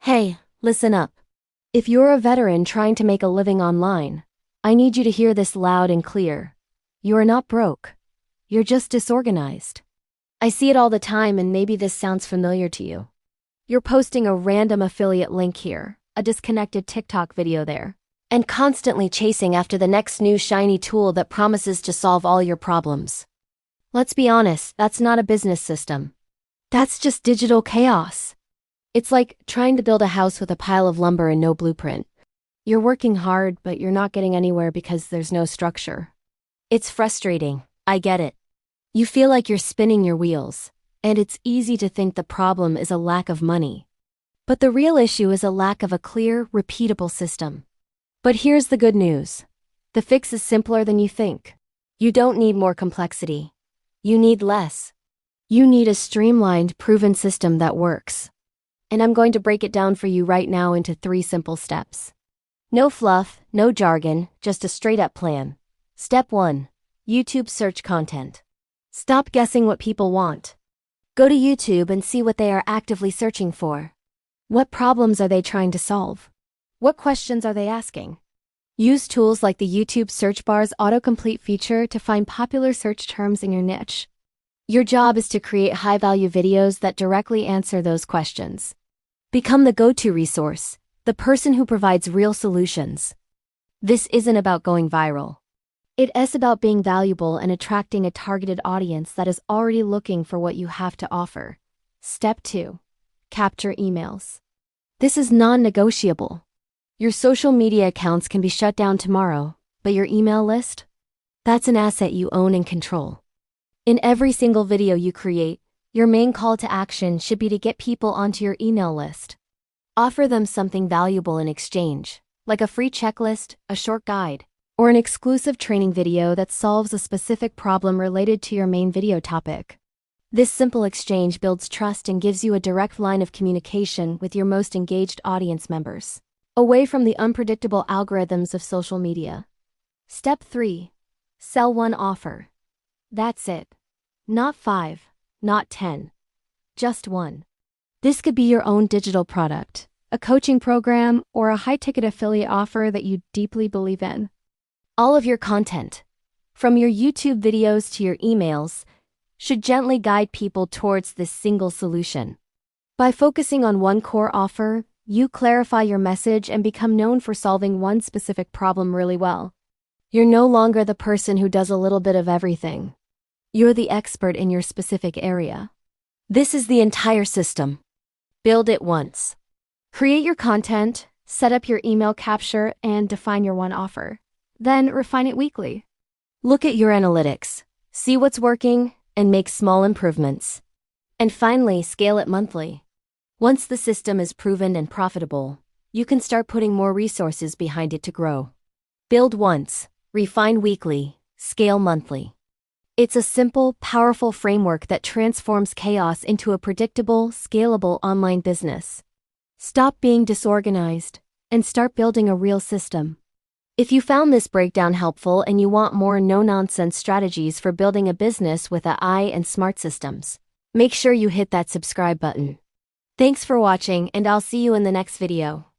Hey, listen up. If you're a veteran trying to make a living online, I need you to hear this loud and clear. You are not broke. You're just disorganized. I see it all the time, and maybe this sounds familiar to you. You're posting a random affiliate link here, a disconnected TikTok video there, and constantly chasing after the next new shiny tool that promises to solve all your problems. Let's be honest, that's not a business system. That's just digital chaos. It's like trying to build a house with a pile of lumber and no blueprint. You're working hard, but you're not getting anywhere because there's no structure. It's frustrating, I get it. You feel like you're spinning your wheels, and it's easy to think the problem is a lack of money. But the real issue is a lack of a clear, repeatable system. But here's the good news. The fix is simpler than you think. You don't need more complexity. You need less. You need a streamlined, proven system that works. And I'm going to break it down for you right now into 3 simple steps. No fluff, no jargon, just a straight-up plan. Step 1. YouTube search content. Stop guessing what people want. Go to YouTube and see what they are actively searching for. What problems are they trying to solve? What questions are they asking? Use tools like the YouTube search bar's autocomplete feature to find popular search terms in your niche. Your job is to create high-value videos that directly answer those questions. Become the go-to resource, the person who provides real solutions. This isn't about going viral. It is about being valuable and attracting a targeted audience that is already looking for what you have to offer. Step 2. Capture emails. This is non-negotiable. Your social media accounts can be shut down tomorrow, but your email list? That's an asset you own and control. In every single video you create, your main call to action should be to get people onto your email list. Offer them something valuable in exchange, like a free checklist, a short guide, or an exclusive training video that solves a specific problem related to your main video topic. This simple exchange builds trust and gives you a direct line of communication with your most engaged audience members, away from the unpredictable algorithms of social media. Step 3. Sell one offer. That's it. Not 5. Not 10. Just 1. This could be your own digital product, a coaching program, or a high-ticket affiliate offer that you deeply believe in. All of your content, from your YouTube videos to your emails, should gently guide people towards this single solution. By focusing on one core offer, you clarify your message and become known for solving one specific problem really well. You're no longer the person who does a little bit of everything. You're the expert in your specific area. This is the entire system. Build it once. Create your content, set up your email capture, and define your one offer. Then refine it weekly. Look at your analytics, see what's working, and make small improvements. And finally, scale it monthly. Once the system is proven and profitable, you can start putting more resources behind it to grow. Build once, refine weekly, scale monthly. It's a simple, powerful framework that transforms chaos into a predictable, scalable online business. Stop being disorganized and start building a real system. If you found this breakdown helpful and you want more no-nonsense strategies for building a business with AI and smart systems, make sure you hit that subscribe button. Thanks for watching, and I'll see you in the next video.